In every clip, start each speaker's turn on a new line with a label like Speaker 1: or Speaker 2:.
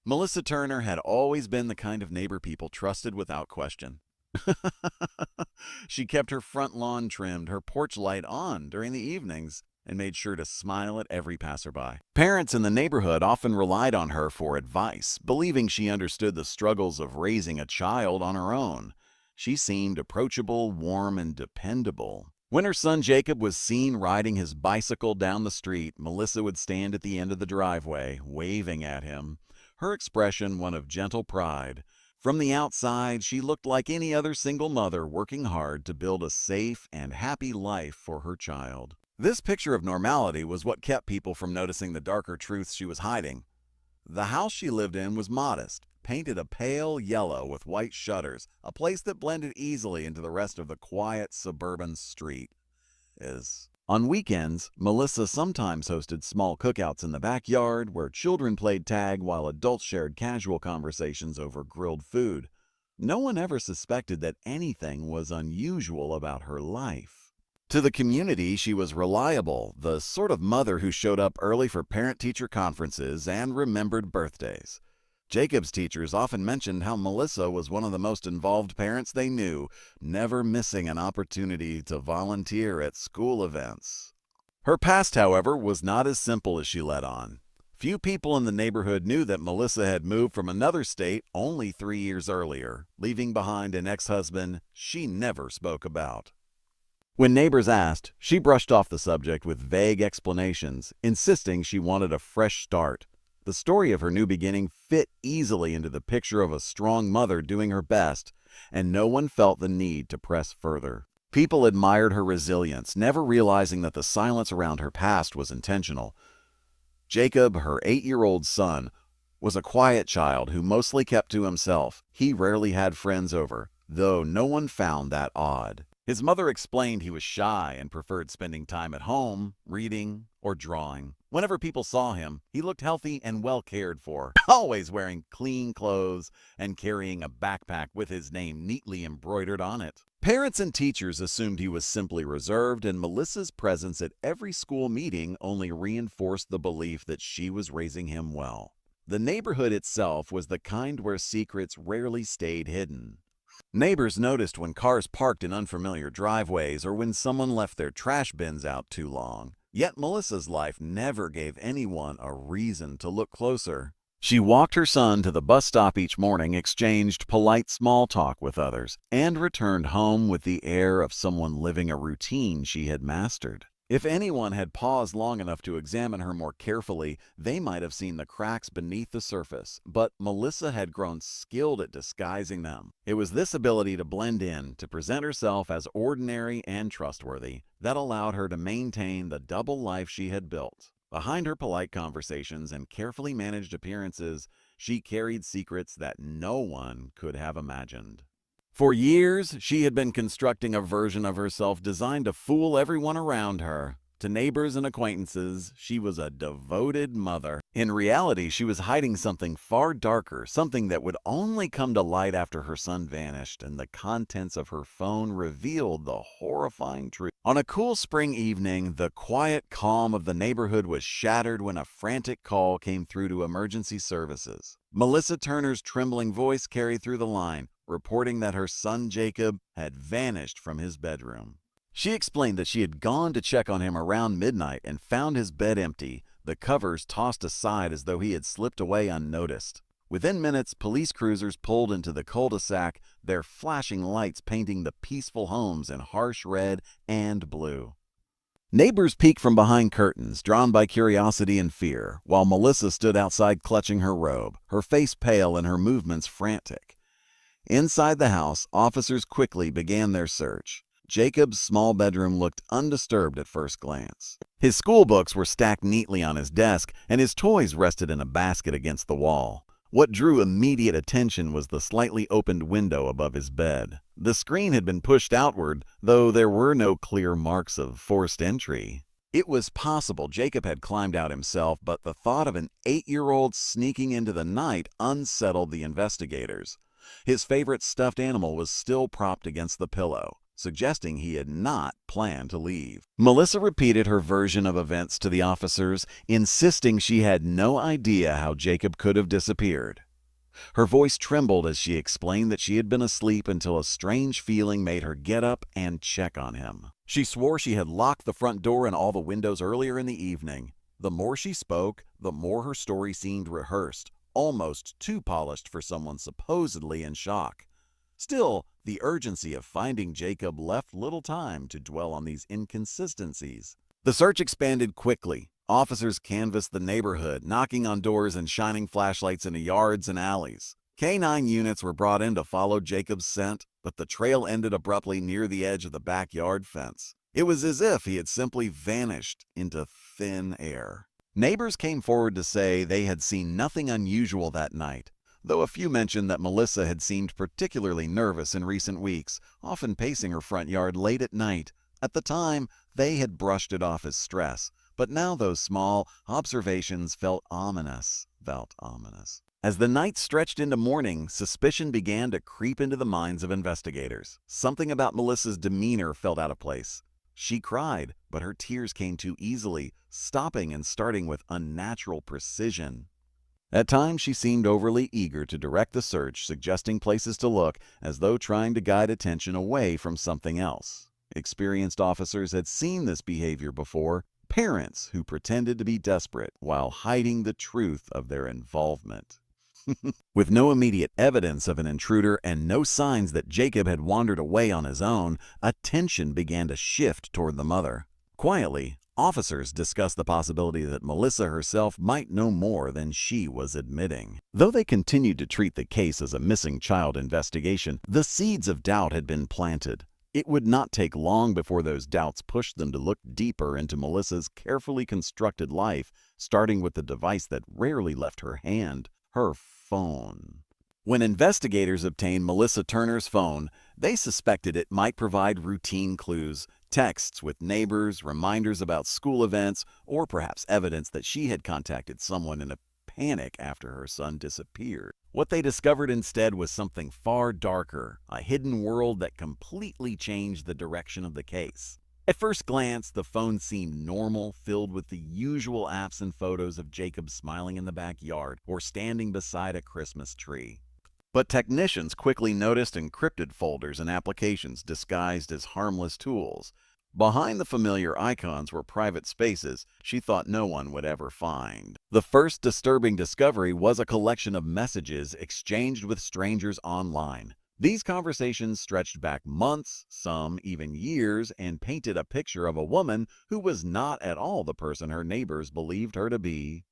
Speaker 1: Melissa Turner had always been the kind of neighbor people trusted without question. She kept her front lawn trimmed, her porch light on during the evenings, and made sure to smile at every passerby. Parents in the neighborhood often relied on her for advice, believing she understood the struggles of raising a child on her own. She seemed approachable, warm, and dependable. When her son Jacob was seen riding his bicycle down the street, Melissa would stand at the end of the driveway, waving at him, her expression one of gentle pride. From the outside, she looked like any other single mother working hard to build a safe and happy life for her child. This picture of normality was what kept people from noticing the darker truths she was hiding. The house she lived in was modest, painted a pale yellow with white shutters, a place that blended easily into the rest of the quiet suburban street. On weekends, Melissa sometimes hosted small cookouts in the backyard where children played tag while adults shared casual conversations over grilled food. No one ever suspected that anything was unusual about her life. To the community, she was reliable, the sort of mother who showed up early for parent-teacher conferences and remembered birthdays. Jacob's teachers often mentioned how Melissa was one of the most involved parents they knew, never missing an opportunity to volunteer at school events. Her past, however, was not as simple as she let on. Few people in the neighborhood knew that Melissa had moved from another state only 3 years earlier, leaving behind an ex-husband she never spoke about. When neighbors asked, she brushed off the subject with vague explanations, insisting she wanted a fresh start. The story of her new beginning fit easily into the picture of a strong mother doing her best, and no one felt the need to press further. People admired her resilience, never realizing that the silence around her past was intentional. Jacob, her 8-year-old son, was a quiet child who mostly kept to himself. He rarely had friends over, though no one found that odd. His mother explained he was shy and preferred spending time at home, reading, or drawing. Whenever people saw him, he looked healthy and well cared for, always wearing clean clothes and carrying a backpack with his name neatly embroidered on it. Parents and teachers assumed he was simply reserved, and Melissa's presence at every school meeting only reinforced the belief that she was raising him well. The neighborhood itself was the kind where secrets rarely stayed hidden. Neighbors noticed when cars parked in unfamiliar driveways or when someone left their trash bins out too long. Yet Melissa's life never gave anyone a reason to look closer. She walked her son to the bus stop each morning, exchanged polite small talk with others, and returned home with the air of someone living a routine she had mastered. If anyone had paused long enough to examine her more carefully, they might have seen the cracks beneath the surface, but Melissa had grown skilled at disguising them. It was this ability to blend in, to present herself as ordinary and trustworthy, that allowed her to maintain the double life she had built. Behind her polite conversations and carefully managed appearances, she carried secrets that no one could have imagined. For years, she had been constructing a version of herself designed to fool everyone around her. To neighbors and acquaintances, she was a devoted mother. In reality, she was hiding something far darker, something that would only come to light after her son vanished and the contents of her phone revealed the horrifying truth. On a cool spring evening, the quiet calm of the neighborhood was shattered when a frantic call came through to emergency services. Melissa Turner's trembling voice carried through the line, reporting that her son Jacob had vanished from his bedroom. She explained that she had gone to check on him around midnight and found his bed empty, the covers tossed aside as though he had slipped away unnoticed. Within minutes, police cruisers pulled into the cul-de-sac, their flashing lights painting the peaceful homes in harsh red and blue. Neighbors peeked from behind curtains, drawn by curiosity and fear, while Melissa stood outside clutching her robe, her face pale and her movements frantic. Inside the house, officers quickly began their search. Jacob's small bedroom looked undisturbed at first glance. His school books were stacked neatly on his desk, and his toys rested in a basket against the wall. What drew immediate attention was the slightly opened window above his bed. The screen had been pushed outward, though there were no clear marks of forced entry. It was possible Jacob had climbed out himself, but the thought of an 8-year-old sneaking into the night unsettled the investigators. His favorite stuffed animal was still propped against the pillow. suggesting he had not planned to leave. Melissa repeated her version of events to the officers, insisting she had no idea how Jacob could have disappeared. Her voice trembled as she explained that she had been asleep until a strange feeling made her get up and check on him. She swore she had locked the front door and all the windows earlier in the evening. The more she spoke, the more her story seemed rehearsed, almost too polished for someone supposedly in shock. Still, the urgency of finding Jacob left little time to dwell on these inconsistencies. The search expanded quickly. Officers canvassed the neighborhood, knocking on doors and shining flashlights into yards and alleys. K-9 units were brought in to follow Jacob's scent, but the trail ended abruptly near the edge of the backyard fence. It was as if he had simply vanished into thin air. Neighbors came forward to say they had seen nothing unusual that night, though a few mentioned that Melissa had seemed particularly nervous in recent weeks, often pacing her front yard late at night. At the time, they had brushed it off as stress, but now those small observations felt ominous. As the night stretched into morning, suspicion began to creep into the minds of investigators. Something about Melissa's demeanor felt out of place. She cried, but her tears came too easily, stopping and starting with unnatural precision. At times, she seemed overly eager to direct the search, suggesting places to look, as though trying to guide attention away from something else. Experienced officers had seen this behavior before, parents who pretended to be desperate while hiding the truth of their involvement. With no immediate evidence of an intruder and no signs that Jacob had wandered away on his own, attention began to shift toward the mother. Quietly, officers discussed the possibility that Melissa herself might know more than she was admitting. Though they continued to treat the case as a missing child investigation, the seeds of doubt had been planted. It would not take long before those doubts pushed them to look deeper into Melissa's carefully constructed life, starting with the device that rarely left her hand, her phone. When investigators obtained Melissa Turner's phone, they suspected it might provide routine clues, texts with neighbors, reminders about school events, or perhaps evidence that she had contacted someone in a panic after her son disappeared. What they discovered instead was something far darker, a hidden world that completely changed the direction of the case. At first glance, the phone seemed normal, filled with the usual apps and photos of Jacob smiling in the backyard or standing beside a Christmas tree. But technicians quickly noticed encrypted folders and applications disguised as harmless tools. Behind the familiar icons were private spaces she thought no one would ever find. The first disturbing discovery was a collection of messages exchanged with strangers online. These conversations stretched back months, some even years, and painted a picture of a woman who was not at all the person her neighbors believed her to be.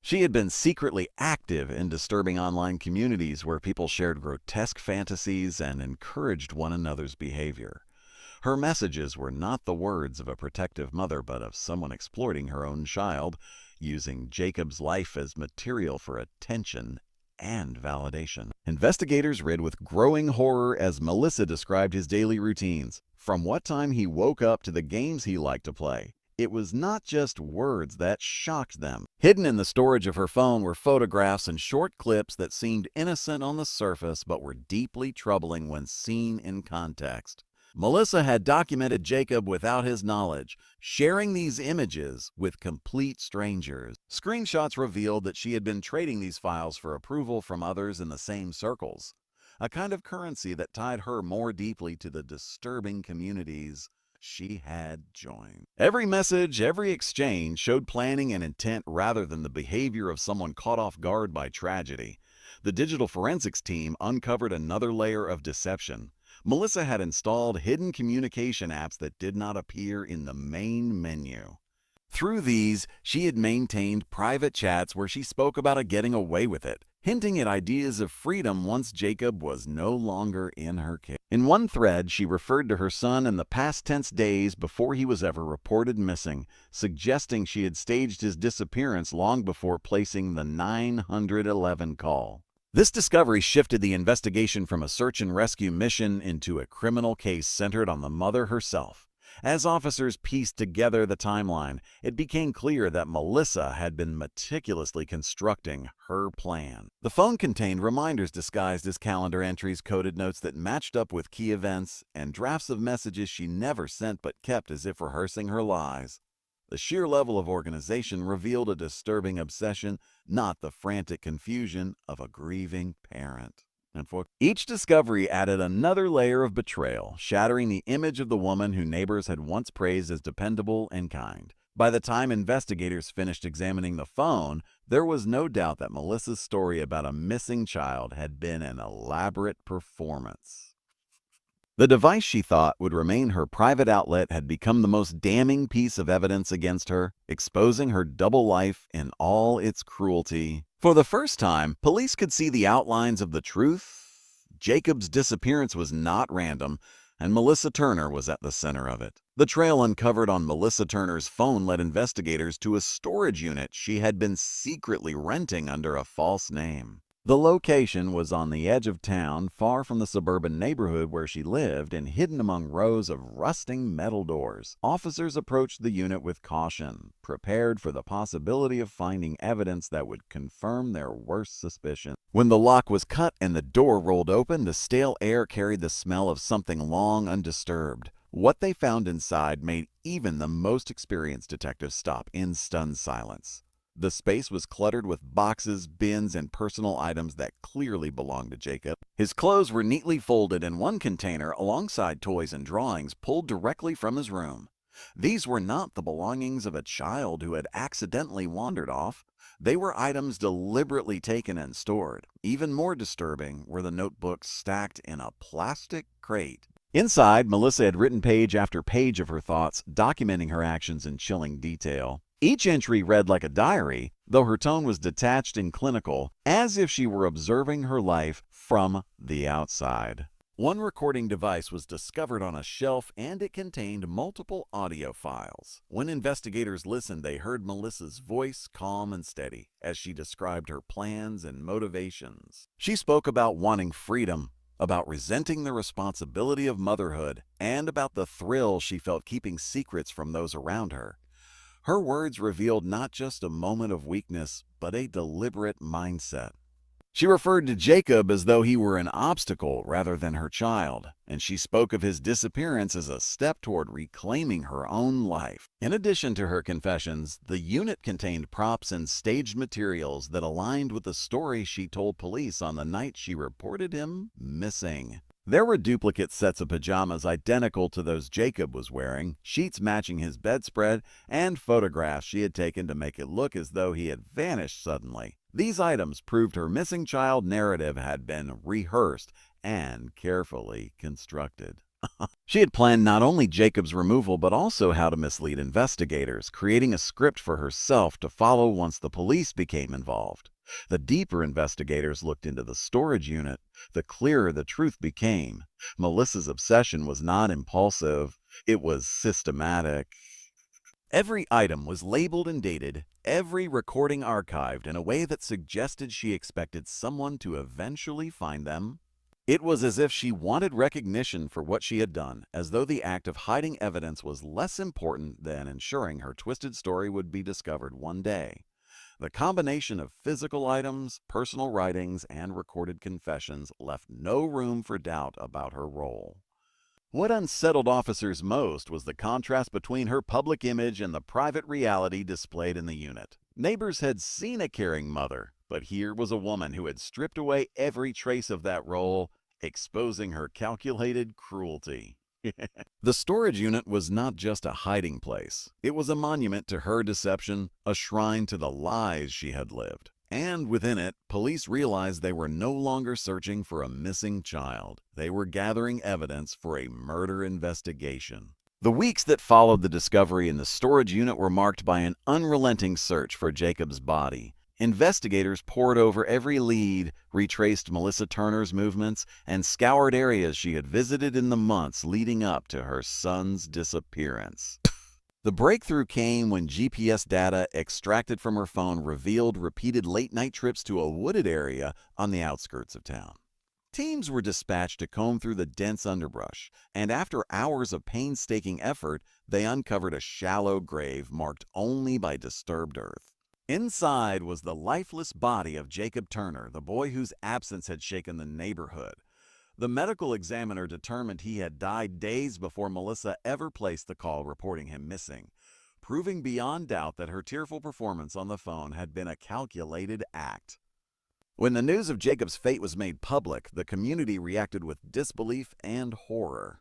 Speaker 1: She had been secretly active in disturbing online communities where people shared grotesque fantasies and encouraged one another's behavior. Her messages were not the words of a protective mother, but of someone exploiting her own child, using Jacob's life as material for attention and validation. Investigators read with growing horror as Melissa described his daily routines, from what time he woke up to the games he liked to play. It was not just words that shocked them. Hidden in the storage of her phone were photographs and short clips that seemed innocent on the surface but were deeply troubling when seen in context. Melissa had documented Jacob without his knowledge, sharing these images with complete strangers. Screenshots revealed that she had been trading these files for approval from others in the same circles, a kind of currency that tied her more deeply to the disturbing communities she had joined. Every message, every exchange showed planning and intent rather than the behavior of someone caught off guard by tragedy. The digital forensics team uncovered another layer of deception. Melissa had installed hidden communication apps that did not appear in the main menu. Through these, she had maintained private chats where she spoke about getting away with it, hinting at ideas of freedom once Jacob was no longer in her care. In one thread, she referred to her son in the past tense days before he was ever reported missing, suggesting she had staged his disappearance long before placing the 911 call. This discovery shifted the investigation from a search and rescue mission into a criminal case centered on the mother herself. As officers pieced together the timeline, it became clear that Melissa had been meticulously constructing her plan. The phone contained reminders disguised as calendar entries, coded notes that matched up with key events, and drafts of messages she never sent but kept as if rehearsing her lies. The sheer level of organization revealed a disturbing obsession, not the frantic confusion of a grieving parent. And for each discovery added another layer of betrayal, shattering the image of the woman who neighbors had once praised as dependable and kind. By the time investigators finished examining the phone, there was no doubt that Melissa's story about a missing child had been an elaborate performance. The device she thought would remain her private outlet had become the most damning piece of evidence against her, exposing her double life in all its cruelty. For the first time, police could see the outlines of the truth. Jacob's disappearance was not random, and Melissa Turner was at the center of it. The trail uncovered on Melissa Turner's phone led investigators to a storage unit she had been secretly renting under a false name. The location was on the edge of town, far from the suburban neighborhood where she lived and hidden among rows of rusting metal doors. Officers approached the unit with caution, prepared for the possibility of finding evidence that would confirm their worst suspicion. When the lock was cut and the door rolled open, the stale air carried the smell of something long undisturbed. What they found inside made even the most experienced detective stop in stunned silence. The space was cluttered with boxes, bins, and personal items that clearly belonged to Jacob. His clothes were neatly folded in one container alongside toys and drawings pulled directly from his room. These were not the belongings of a child who had accidentally wandered off. They were items deliberately taken and stored. Even more disturbing were the notebooks stacked in a plastic crate. Inside, Melissa had written page after page of her thoughts, documenting her actions in chilling detail. Each entry read like a diary, though her tone was detached and clinical, as if she were observing her life from the outside. One recording device was discovered on a shelf, and it contained multiple audio files. When investigators listened, they heard Melissa's voice, calm and steady, as she described her plans and motivations. She spoke about wanting freedom, about resenting the responsibility of motherhood, and about the thrill she felt keeping secrets from those around her. Her words revealed not just a moment of weakness, but a deliberate mindset. She referred to Jacob as though he were an obstacle rather than her child, and she spoke of his disappearance as a step toward reclaiming her own life. In addition to her confessions, the unit contained props and staged materials that aligned with the story she told police on the night she reported him missing. There were duplicate sets of pajamas identical to those Jacob was wearing, sheets matching his bedspread, and photographs she had taken to make it look as though he had vanished suddenly. These items proved her missing child narrative had been rehearsed and carefully constructed. She had planned not only Jacob's removal but also how to mislead investigators, creating a script for herself to follow once the police became involved. The deeper investigators looked into the storage unit, the clearer the truth became. Melissa's obsession was not impulsive, it was systematic. Every item was labeled and dated, every recording archived in a way that suggested she expected someone to eventually find them. It was as if she wanted recognition for what she had done, as though the act of hiding evidence was less important than ensuring her twisted story would be discovered one day. The combination of physical items, personal writings, and recorded confessions left no room for doubt about her role. What unsettled officers most was the contrast between her public image and the private reality displayed in the unit. Neighbors had seen a caring mother, but here was a woman who had stripped away every trace of that role, exposing her calculated cruelty. The storage unit was not just a hiding place. It was a monument to her deception, a shrine to the lies she had lived. And within it, police realized they were no longer searching for a missing child. They were gathering evidence for a murder investigation. The weeks that followed the discovery in the storage unit were marked by an unrelenting search for Jacob's body. Investigators pored over every lead, retraced Melissa Turner's movements, and scoured areas she had visited in the months leading up to her son's disappearance. The breakthrough came when GPS data extracted from her phone revealed repeated late-night trips to a wooded area on the outskirts of town. Teams were dispatched to comb through the dense underbrush, and after hours of painstaking effort, they uncovered a shallow grave marked only by disturbed earth. Inside was the lifeless body of Jacob Turner, the boy whose absence had shaken the neighborhood. The medical examiner determined he had died days before Melissa ever placed the call reporting him missing, proving beyond doubt that her tearful performance on the phone had been a calculated act. When the news of Jacob's fate was made public, the community reacted with disbelief and horror.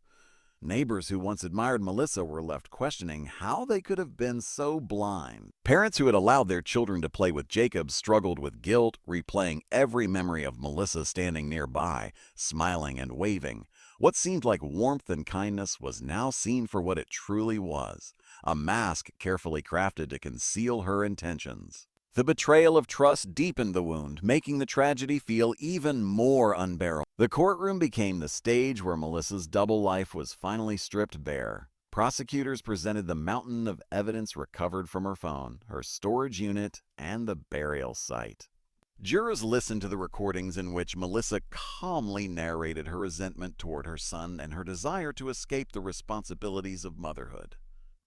Speaker 1: Neighbors who once admired Melissa were left questioning how they could have been so blind. Parents who had allowed their children to play with Jacob struggled with guilt, replaying every memory of Melissa standing nearby, smiling and waving. What seemed like warmth and kindness was now seen for what it truly was, a mask carefully crafted to conceal her intentions. The betrayal of trust deepened the wound, making the tragedy feel even more unbearable. The courtroom became the stage where Melissa's double life was finally stripped bare. Prosecutors presented the mountain of evidence recovered from her phone, her storage unit, and the burial site. Jurors listened to the recordings in which Melissa calmly narrated her resentment toward her son and her desire to escape the responsibilities of motherhood.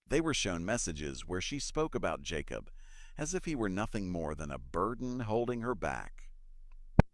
Speaker 1: They were shown messages where she spoke about Jacob, as if he were nothing more than a burden holding her back.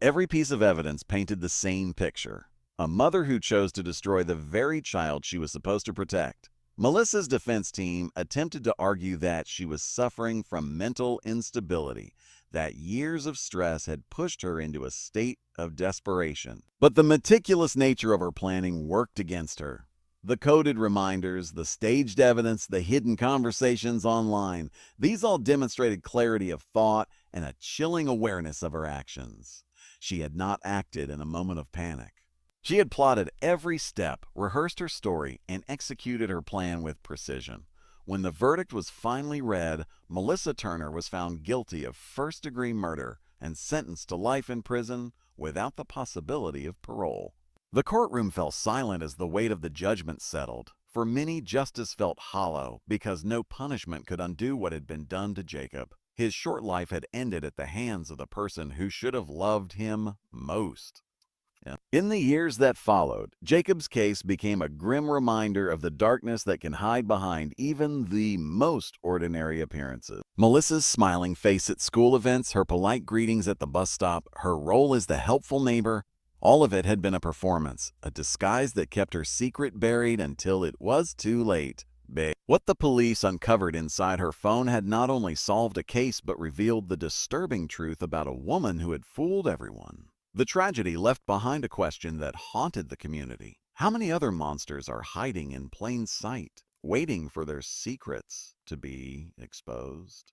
Speaker 1: Every piece of evidence painted the same picture: a mother who chose to destroy the very child she was supposed to protect. Melissa's defense team attempted to argue that she was suffering from mental instability, that years of stress had pushed her into a state of desperation. But the meticulous nature of her planning worked against her. The coded reminders, the staged evidence, the hidden conversations online, these all demonstrated clarity of thought and a chilling awareness of her actions. She had not acted in a moment of panic. She had plotted every step, rehearsed her story, and executed her plan with precision. When the verdict was finally read, Melissa Turner was found guilty of first-degree murder and sentenced to life in prison without the possibility of parole. The courtroom fell silent as the weight of the judgment settled. For many, justice felt hollow because no punishment could undo what had been done to Jacob. His short life had ended at the hands of the person who should have loved him most. In the years that followed, Jacob's case became a grim reminder of the darkness that can hide behind even the most ordinary appearances. Melissa's smiling face at school events, her polite greetings at the bus stop, her role as the helpful neighbor, all of it had been a performance, a disguise that kept her secret buried until it was too late. What the police uncovered inside her phone had not only solved a case but revealed the disturbing truth about a woman who had fooled everyone. The tragedy left behind a question that haunted the community. How many other monsters are hiding in plain sight, waiting for their secrets to be exposed?